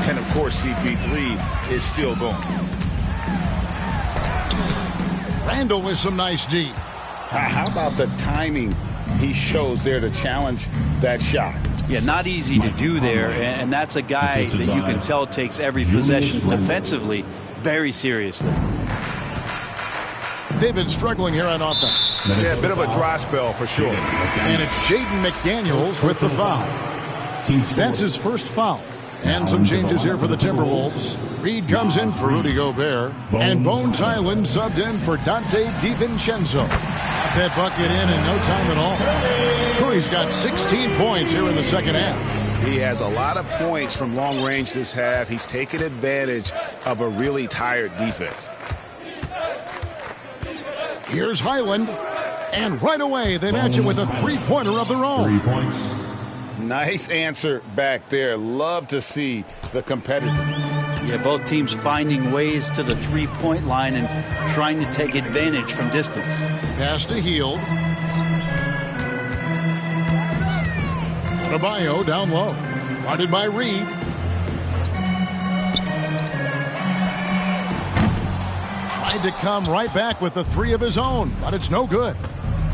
and, of course, CP3 is still going. Randall with some nice D. How about the timing he shows there to challenge that shot? Yeah, not easy to do there, and that's a guy that you can tell takes every possession defensively very seriously. They've been struggling here on offense. Yeah, a bit of a dry spell for sure. And it's Jaden McDaniels with the foul. That's his first foul. And some changes here for the Timberwolves. Reed comes in for Rudy Gobert. And Bones Highland subbed in for Dante DiVincenzo. Got that bucket in no time at all. Curry's got 16 points here in the second half. He has a lot of points from long range this half. He's taken advantage of a really tired defense. Here's Highland. And right away, they match it with a three-pointer of their own. 3 points. Nice answer back there. Love to see the competitiveness. Yeah, both teams finding ways to the three-point line and trying to take advantage from distance. Pass to Hield. Adebayo down low. Guarded by Reed. Tried to come right back with the three of his own, but it's no good.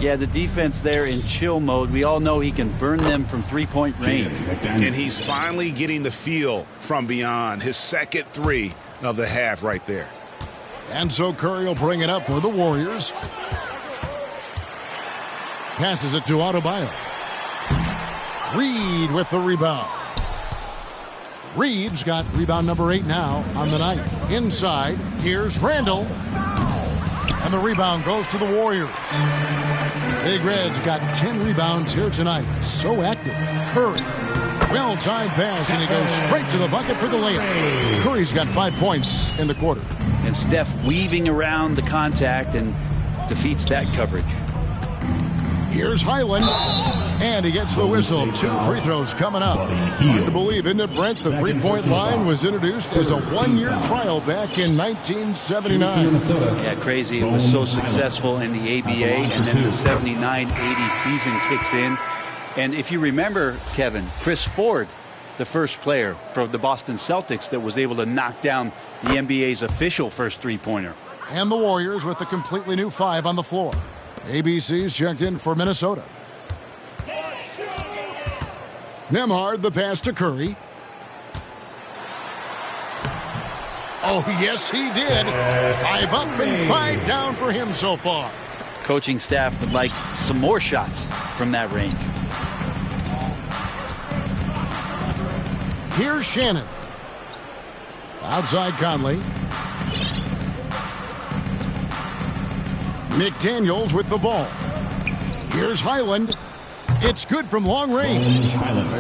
Yeah, the defense there in chill mode. We all know he can burn them from three-point range. And he's finally getting the feel from beyond. His second three of the half right there. And so Curry will bring it up for the Warriors. Passes it to Adebayo. Reed with the rebound. Reed's got rebound number 8 now on the night. Inside, here's Randall. And the rebound goes to the Warriors. Big Red's got 10 rebounds here tonight. So active. Curry. Well-timed pass, and he goes straight to the bucket for the layup. Curry's got 5 points in the quarter. And Steph weaving around the contact and defeats that coverage. Here's Highland. And he gets the whistle. 2 free throws coming up. Hard to believe, isn't it, Brent? The three-point line was introduced as a one-year trial back in 1979. Yeah, crazy. It was so successful in the ABA, and then the 79-80 season kicks in. And if you remember, Kevin, Chris Ford, the first player for the Boston Celtics that was able to knock down the NBA's official first three-pointer. And the Warriors with a completely new 5 on the floor. ABC's checked in for Minnesota. Nembhard, the pass to Curry. Oh, yes, he did. 5 up and 5 down for him so far. Coaching staff would like some more shots from that range. Here's Shannon. Outside Conley. McDaniels with the ball. Here's Highland. It's good from long range.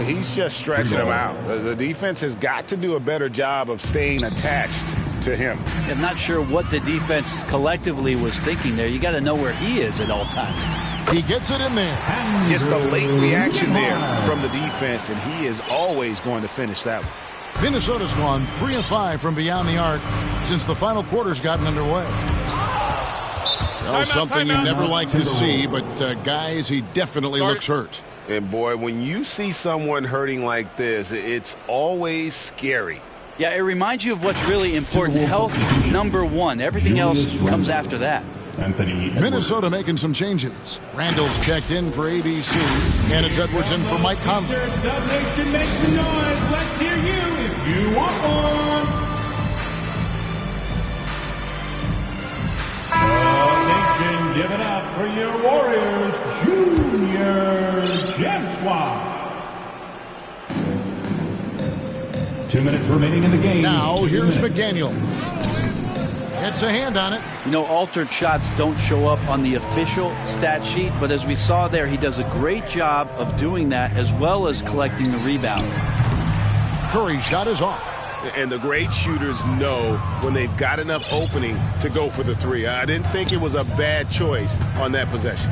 He's just stretching him out. The defense has got to do a better job of staying attached to him. I'm not sure what the defense collectively was thinking there. You got to know where he is at all times. He gets it in there. Just a late reaction there from the defense, and he is always going to finish that one. Minnesota's gone 3 of 5 from beyond the arc since the final quarter's gotten underway. Well, something you never like to see, but guys, he definitely looks hurt. And boy, when you see someone hurting like this, it's always scary. Yeah, it reminds you of what's really important. Health, number one. Everything else comes after that. Minnesota making some changes. Randall's checked in for ABC, and it's Edwards in for Mike Conley. Make some noise. Let's hear you if you want one. Nation, give it up for your Warriors Junior Gem Squad. 2 minutes remaining in the game. Now here's McDaniel. Gets a hand on it. You know, altered shots don't show up on the official stat sheet, but as we saw there, he does a great job of doing that as well as collecting the rebound. Curry's shot is off. And the great shooters know when they've got enough opening to go for the three. I didn't think it was a bad choice on that possession.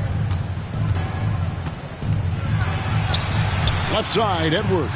Left side, Edwards.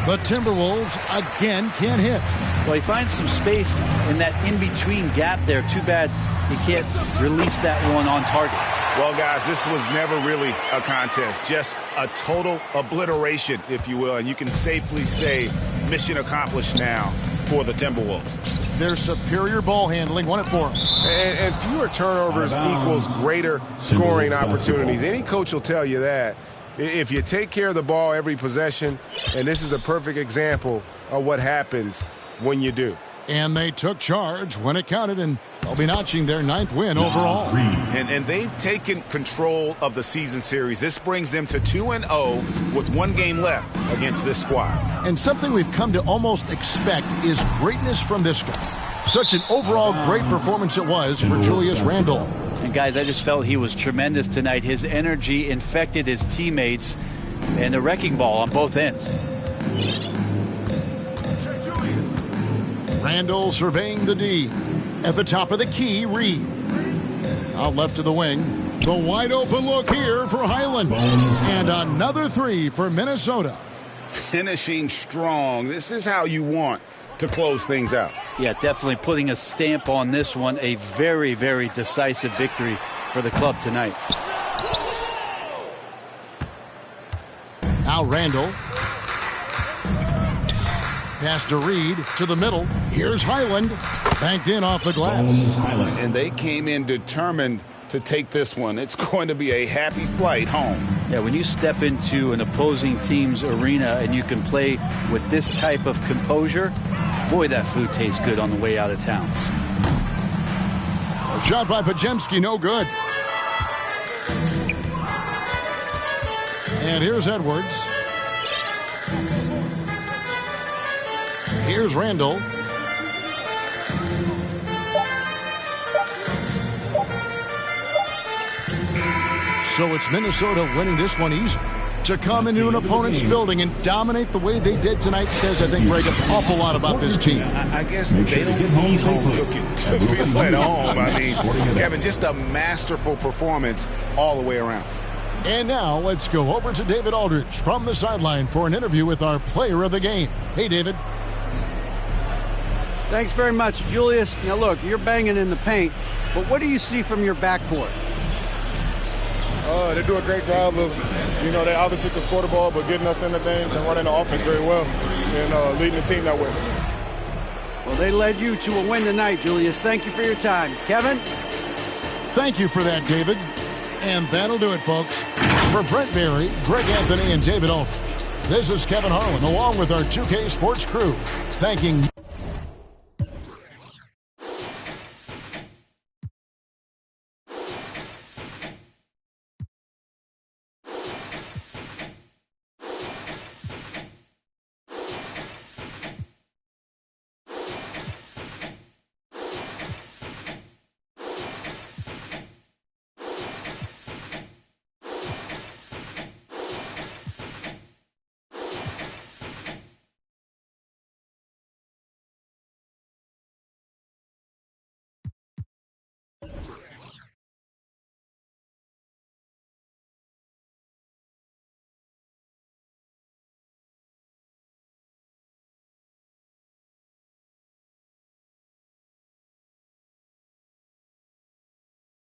The Timberwolves again can't hit. Well, he finds some space in that in-between gap there. Too bad he can't release that one on target. Well, guys, this was never really a contest. Just a total obliteration, if you will. And you can safely say mission accomplished now for the Timberwolves. Their superior ball handling won it for them. And fewer turnovers equals greater scoring opportunities. Any coach will tell you that. If you take care of the ball every possession, and this is a perfect example of what happens when you do. And they took charge when it counted, and they'll be notching their 9th win overall. And they've taken control of the season series. This brings them to 2-0 with 1 game left against this squad. And something we've come to almost expect is greatness from this guy. Such an overall great performance it was for Julius Randle. And guys, I just felt he was tremendous tonight. His energy infected his teammates, and the wrecking ball on both ends. Randall surveying the D. At the top of the key, Reed. Out left to the wing. The wide open look here for Highland. And another 3 for Minnesota. Finishing strong. This is how you want to close things out. Yeah, definitely putting a stamp on this one. A very, very decisive victory for the club tonight. Now Randall. Pass to Reed to the middle. Here's Highland. Banked in off the glass. And they came in determined to take this one. It's going to be a happy flight home. Yeah, when you step into an opposing team's arena and you can play with this type of composure, boy, that food tastes good on the way out of town. A shot by Pajemski, no good. And here's Edwards. Here's Randall. So it's Minnesota winning this one easy. To come into an opponent's building and dominate the way they did tonight says, I think, Greg, an awful lot about this team. I guess they don't need home cooking to feel at home. I mean, Kevin, just a masterful performance all the way around. And now let's go over to David Aldridge from the sideline for an interview with our player of the game. Hey, David. Thanks very much, Julius. Now, look, you're banging in the paint, but what do you see from your backcourt? They do a great job of, they obviously can score the ball, but getting us in the games and running the offense very well and leading the team that way. Well, they led you to a win tonight, Julius. Thank you for your time. Kevin? Thank you for that, David. And that'll do it, folks. For Brent Berry, Greg Anthony, and David Aldridge, this is Kevin Harlan, along with our 2K Sports crew, thanking